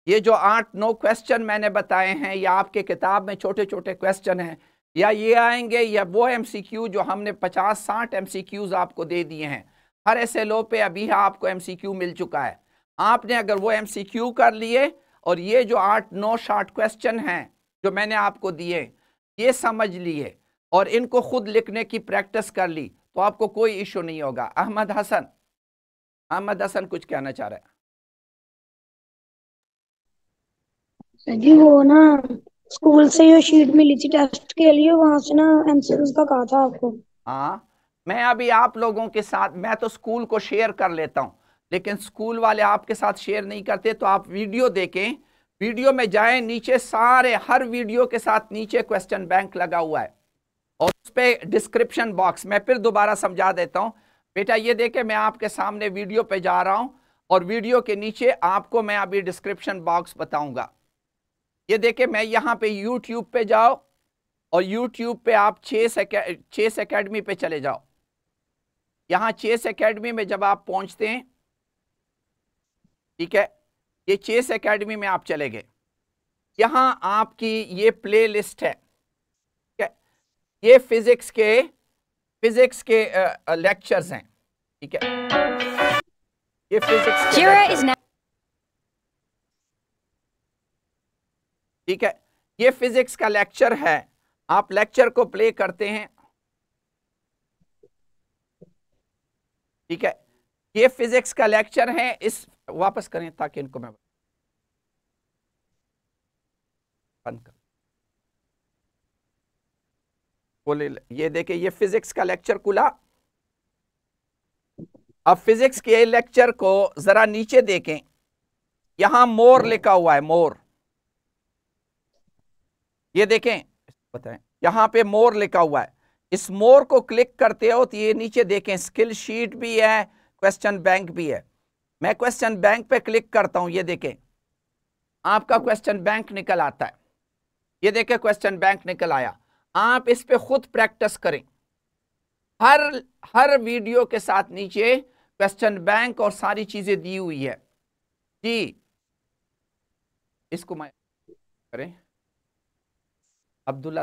ये जो 8-9 क्वेश्चन मैंने बताए हैं या आपके किताब में छोटे छोटे क्वेश्चन हैं, या ये आएंगे या वो एमसीक्यू जो हमने 50-60 एमसीक्यूज आपको दे दिए हैं। हर एसएलओ पे अभी आपको एमसीक्यू मिल चुका है। आपने अगर वो एमसीक्यू कर लिए और ये जो 8-9 शॉर्ट क्वेश्चन हैं जो मैंने आपको दिए ये समझ लिए और इनको खुद लिखने की प्रैक्टिस कर ली तो आपको कोई इशू नहीं होगा। अहमद हसन कुछ कहना चाह रहा है। जी वो ना स्कूल से ये शीट मिली थी टेस्ट के लिए, वहां से ना एमसीक्यूज का कहा था आपको। हाँ मैं अभी आप लोगों के साथ, मैं तो स्कूल को शेयर कर लेता हूँ लेकिन स्कूल वाले आपके साथ शेयर नहीं करते। तो आप वीडियो देखें, वीडियो में जाएं, नीचे सारे हर वीडियो के साथ नीचे क्वेश्चन बैंक लगा हुआ है और उस पर डिस्क्रिप्शन बॉक्स, मैं फिर दोबारा समझा देता हूँ बेटा। ये देखें मैं आपके सामने वीडियो पे जा रहा हूँ और वीडियो के नीचे आपको मैं अभी डिस्क्रिप्शन बॉक्स बताऊंगा। ये देखें मैं यहाँ पे यूट्यूब पे जाओ और यूट्यूब पे आप चेस एकेडमी पे चले जाओ। यहाँ चेस एकेडमी में जब आप पहुंचते हैं, ठीक है, ये चेस एकेडमी में आप चले गए। यहाँ आपकी ये प्ले लिस्ट है, ठीक है, ये फिजिक्स के लेक्चर्स हैं, ठीक है, ये फिजिक्स के ठीक है, ये फिजिक्स का लेक्चर है। आप लेक्चर को प्ले करते हैं, ठीक है, ये फिजिक्स का लेक्चर है। इस वापस करें ताकि इनको मैं बंद कर बोले। ये देखिए ये फिजिक्स का लेक्चर खुला। अब फिजिक्स के लेक्चर को जरा नीचे देखें, यहां मोर लिखा हुआ है, मोर। ये देखें, बताएं, यहां पे मोर लिखा हुआ है। इस मोर को क्लिक करते हो तो ये नीचे देखें स्किल शीट भी है, क्वेश्चन बैंक भी है। मैं क्वेश्चन बैंक पे क्लिक करता हूं, ये देखें आपका क्वेश्चन बैंक निकल आता है। ये देखें क्वेश्चन बैंक निकल आया। आप इस पे खुद प्रैक्टिस करें। हर वीडियो के साथ नीचे क्वेश्चन बैंक और सारी चीजें दी हुई है जी। इसको मैं करें अब्दुल्ला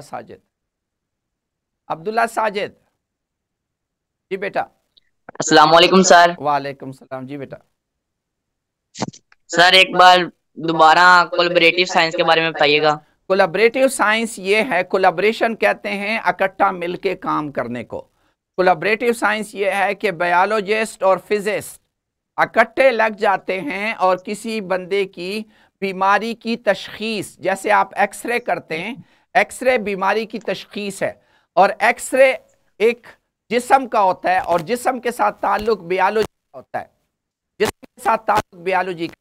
साजिद जी बेटा। अस्सलाम वालेकुम सर। वालेकुम सलाम जी बेटा। सर एक बार दोबारा कोलैबोरेटिव साइंस के बारे में बताइएगा। कोलैबोरेटिव साइंस ये है, कोलैबोरेशन कहते हैं इकट्ठा मिलके काम करने को। कोलैबोरेटिव साइंस ये है कि बायोलॉजिस्ट और फिजिस्ट इकट्ठे लग जाते हैं और किसी बंदे की बीमारी की तशखीस, जैसे आप एक्सरे करते हैं, एक्सरे बीमारी की तशखीस है और एक्सरे एक जिस्म का होता है और जिस्म के साथ ताल्लुक बायोलॉजी का होता है, जिसम के साथ ताल्लुक बायोलॉजी का।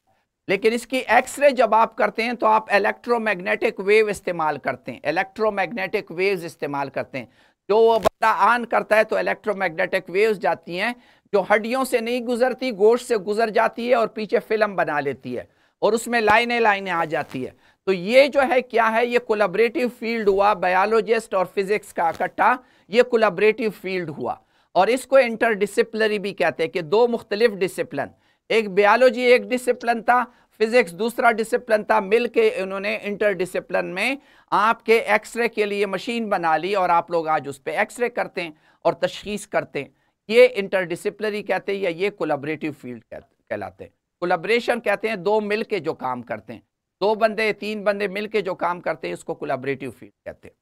लेकिन इसकी एक्सरे जब आप करते हैं तो आप इलेक्ट्रोमैग्नेटिक वेव इस्तेमाल करते हैं, इलेक्ट्रोमैग्नेटिक वेव्स इस्तेमाल करते हैं। जो वो बंदा ऑन करता है तो इलेक्ट्रोमैग्नेटिक वेव्स जाती हैं जो हड्डियों से नहीं गुजरती, गोश्त से गुजर जाती है और पीछे फिल्म बना लेती है और उसमें लाइनें आ जाती है। तो ये जो है क्या है, ये कोलैबोरेटिव फील्ड हुआ, बायोलॉजिस्ट और फिजिक्स का इकट्ठा, ये कोलैबोरेटिव फील्ड हुआ। और इसको इंटरडिसिप्लिनरी भी कहते हैं कि दो मुख्तलिफ डिसिप्लिन, एक बायोलॉजी एक डिसिप्लिन था, फिजिक्स दूसरा डिसिप्लिन था, मिलके इन्होंने इंटरडिसिप्लिन में आपके एक्सरे के लिए मशीन बना ली और आप लोग आज उस पर एक्सरे करते हैं और तशखीस करते हैं। ये इंटरडिसिप्लिनरी कहते हैं या ये कोलैबोरेटिव फील्ड कहलाते हैं। कोलैबोरेशन कहते हैं दो मिलके जो काम करते हैं, 2 बंदे 3 बंदे मिलके जो काम करते हैं उसको कोलैबोरेटिव फील्ड कहते हैं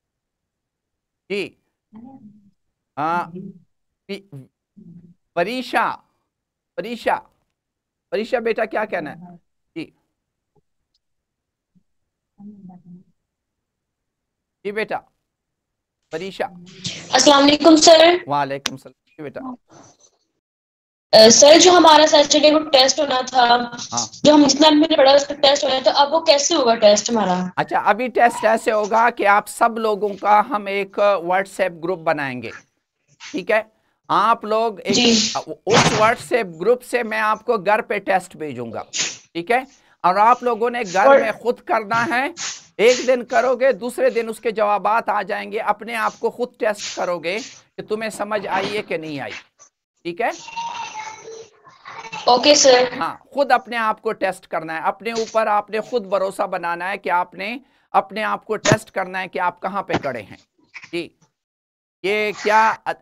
जी। हाँ, परीक्षा, परीक्षा, परीक्षा बेटा क्या कहना है जी? जी बेटा, परीक्षा। अस्सलाम वालेकुम सर। वालेकुम सलाम जी बेटा। सर जो हमारा सैटरडे को टेस्ट होना था, हाँ, जो हम जितना भी पढ़ा उसका टेस्ट होना था, अब वो कैसे होगा टेस्ट हमारा? अच्छा, अभी टेस्ट ऐसे होगा कि आप सब लोगों का हम एक व्हाट्सएप ग्रुप बनाएंगे, ठीक है? आप लोग उस व्हाट्सएप ग्रुप से मैं आपको घर पे टेस्ट भेजूंगा, ठीक है? और आप लोगों ने घर में खुद करना है। एक दिन करोगे, दूसरे दिन उसके जवाबात आ जाएंगे, अपने आप को खुद टेस्ट करोगे कि तुम्हें समझ आई है कि नहीं आई, ठीक है? Okay sir. हाँ, खुद अपने आप को टेस्ट करना है, अपने ऊपर आपने खुद भरोसा बनाना है कि आपने अपने आप को टेस्ट करना है कि आप कहाँ पे खड़े हैं जी। ये क्या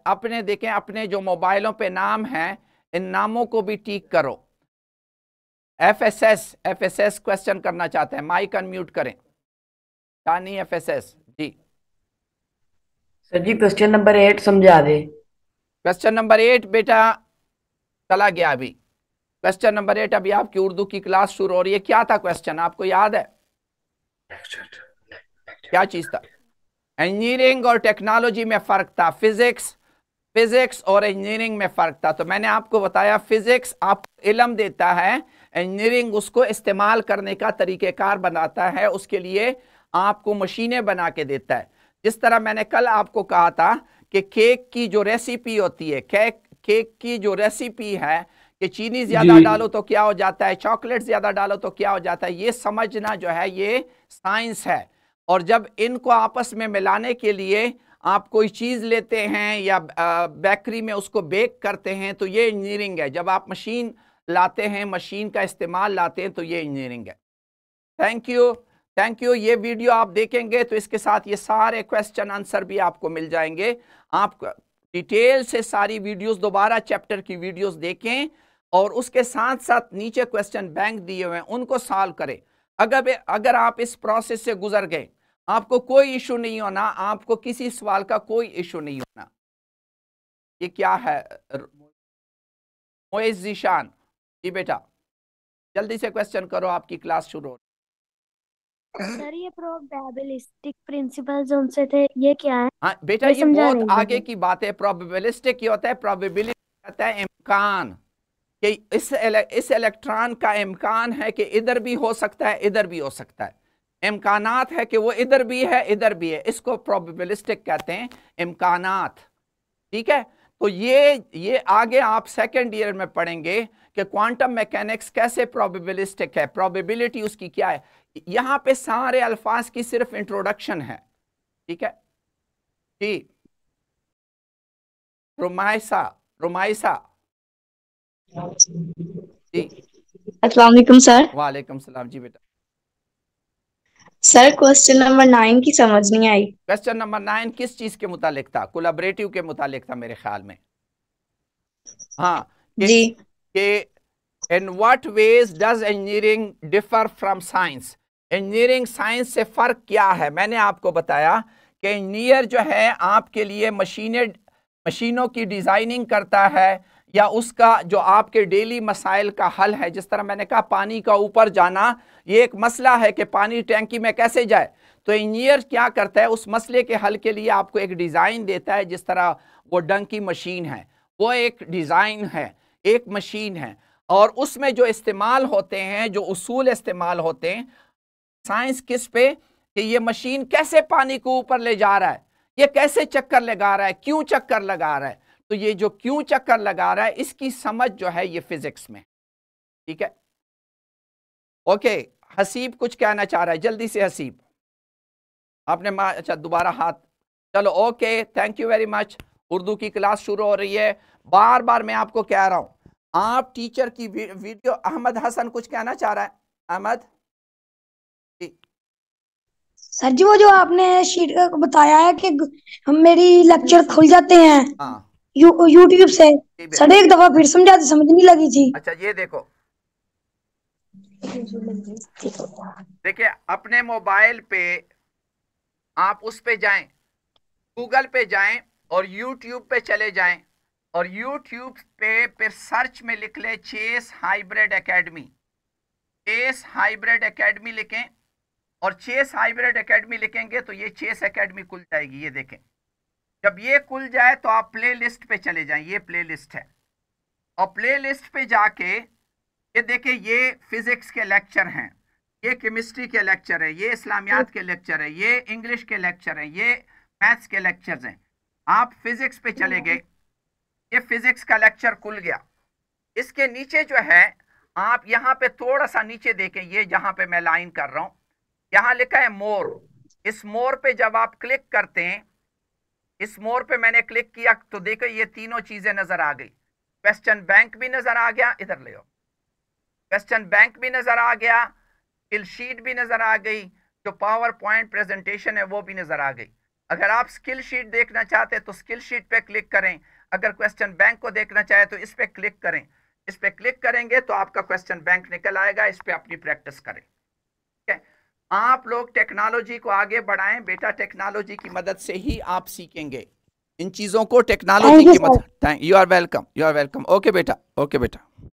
अपने देखें, अपने जो मोबाइलों पे नाम हैं इन नामों को भी टिक करो। एफएसएस क्वेश्चन करना चाहते हैं, माइक अनम्यूट करें। नहीं एफएसएस जी। सर जी क्वेश्चन नंबर 8 समझा दे। क्वेश्चन नंबर 8 बेटा चला गया अभी। क्वेश्चन नंबर 8 अभी आपकी उर्दू की क्लास शुरू हो रही है। क्या था क्वेश्चन, आपको याद है? क्या चीज था? इंजीनियरिंग और टेक्नोलॉजी में फर्क था, फिजिक्स और इंजीनियरिंग में फर्क था। तो मैंने आपको बताया फिजिक्स आपको इल्म देता है, इंजीनियरिंग उसको इस्तेमाल करने का तरीकेकार बनाता है, उसके लिए आपको मशीनें बना के देता है। जिस तरह मैंने कल आपको कहा था कि केक की जो रेसिपी होती है, केक की जो रेसिपी है कि चीनी ज्यादा डालो तो क्या हो जाता है, चॉकलेट ज्यादा डालो तो क्या हो जाता है, ये समझना जो है ये साइंस है। और जब इनको आपस में मिलाने के लिए आप कोई चीज लेते हैं या बेकरी में उसको बेक करते हैं तो ये इंजीनियरिंग है। जब आप मशीन लाते हैं, मशीन का इस्तेमाल लाते हैं तो ये इंजीनियरिंग है। Thank you. ये वीडियो आप देखेंगे तो इसके साथ ये सारे क्वेश्चन आंसर भी आपको मिल जाएंगे। आप डिटेल से सारी वीडियोस, दोबारा चैप्टर की वीडियोस देखें और उसके साथ साथ नीचे क्वेश्चन बैंक दिए हुए हैं उनको सॉल्व करें। अगर आप इस प्रोसेस से गुजर गए, आपको कोई इशू नहीं होना, आपको किसी सवाल का कोई इशू नहीं होना। ये क्या है मोइज जीशान जी बेटा, जल्दी से क्वेश्चन करो, आपकी क्लास शुरू हो। सर ये प्रोबेबिलिस्टिक प्रिंसिपल्स उनसे थे, ये क्या है? हाँ बेटा, ये बहुत आगे की बात है। प्रोबेबिलिस्टिक ये होता है, प्रोबेबिलिटी कहता है इम्कान, कि इस इलेक्ट्रॉन का इम्कान है कि इधर भी हो सकता है, इधर भी हो सकता है। इम्कानात है कि वो इधर भी है, इधर भी है, इसको प्रोबेबिलिस्टिक कहते हैं, इम्कानात, ठीक है? तो ये आगे आप सेकेंड ईयर में पढ़ेंगे कि क्वांटम मैकेनिक्स कैसे प्रोबेबिलिस्टिक है, प्रोबेबिलिटी उसकी क्या है। यहां पे सारे अल्फाज की सिर्फ इंट्रोडक्शन है, ठीक है जी। रुमाइसा जी। अस्सलाम वालेकुम सर। वालेकुम सलाम जी बेटा। सर क्वेश्चन नंबर 9 की समझ नहीं आई। क्वेश्चन नंबर 9 किस चीज के मुतालिक था? कोलैबोरेटिव के मुतालिक था मेरे ख्याल में। हाँ जी। कि in what ways does engineering differ from science, engineering science से फर्क क्या है? मैंने आपको बताया कि इंजीनियर जो है आपके लिए मशीनों की डिजाइनिंग करता है या उसका जो आपके डेली मसाइल का हल है। जिस तरह मैंने कहा पानी का ऊपर जाना ये एक मसला है कि पानी टैंकी में कैसे जाए, तो इंजीनियर क्या करता है, उस मसले के हल के लिए आपको एक डिज़ाइन देता है। जिस तरह वो डंकी मशीन है, वो एक डिज़ाइन है, एक मशीन है, और उसमें जो इस्तेमाल होते हैं, जो उसूल इस्तेमाल होते हैं, साइंस किस पे कि ये मशीन कैसे पानी को ऊपर ले जा रहा है, ये कैसे चक्कर लगा रहा है, क्यों चक्कर लगा रहा है। तो ये जो क्यों चक्कर लगा रहा है इसकी समझ जो है ये फिजिक्स में, ठीक है? ओके, हसीब कुछ कहना चाह रहा है, जल्दी से हसीब आपने अच्छा दोबारा हाथ, चलो okay, thank you very much. Urdu की क्लास शुरू हो रही है, बार बार मैं आपको कह रहा हूं, आप टीचर की वीडियो, अहमद हसन कुछ कहना चाह रहा है, अहमद सर जी वो जो आपने शीट बताया है कि मेरी लेक्चर खुल जाते हैं यूट्यूब से, सर एक दफा फिर समझाते समझ नहीं लगी थी। अच्छा ये देखो, देखिए अपने मोबाइल पे आप उस पे जाएं, गूगल पे जाएं, और यूट्यूब पे चले जाएं और यूट्यूब पे फिर सर्च में लिख ले chess hybrid academy, chess hybrid academy लिखें और चेस हाइब्रिड एकेडमी लिखेंगे तो ये चेस एकेडमी खुल जाएगी। ये देखें, जब ये खुल जाए तो आप प्ले लिस्ट पे चले जाएं, ये प्ले लिस्ट है और प्ले लिस्ट पे जाके ये देखें, ये फिजिक्स के लेक्चर हैं, ये केमिस्ट्री के लेक्चर है, ये इस्लामियात के लेक्चर है, ये इंग्लिश के लेक्चर है, ये मैथ्स के लेक्चर्स हैं। आप फिजिक्स पे चले गए, ये फिजिक्स का लेक्चर खुल गया। इसके नीचे जो है आप यहाँ पे थोड़ा सा नीचे देखें, ये जहाँ पे मैं लाइन कर रहा हूँ, यहाँ लिखा है मोर। इस मोर पे जब आप क्लिक करते हैं, इस मोर पे मैंने क्लिक किया तो देखो ये तीनों चीजें नजर आ गई। क्वेश्चन बैंक भी नजर आ गया, इधर ले आओ, क्वेश्चन बैंक भी नजर आ गया, स्किल शीट भी नजर आ गई, जो पावर पॉइंट प्रेजेंटेशन है वो भी नजर आ गई। अगर आप स्किल शीट देखना चाहते हैं तो स्किल शीट पे क्लिक करें, अगर क्वेश्चन बैंक को देखना चाहे तो इस पे क्लिक करें। इस पे क्लिक करेंगे तो आपका क्वेश्चन बैंक निकल आएगा, इस पे अपनी प्रैक्टिस करें। ठीक है, आप लोग टेक्नोलॉजी को आगे बढ़ाएं बेटा, टेक्नोलॉजी की मदद से ही आप सीखेंगे इन चीजों को, टेक्नोलॉजी की मदद। You are welcome, you are welcome. Okay बेटा, ओके बेटा।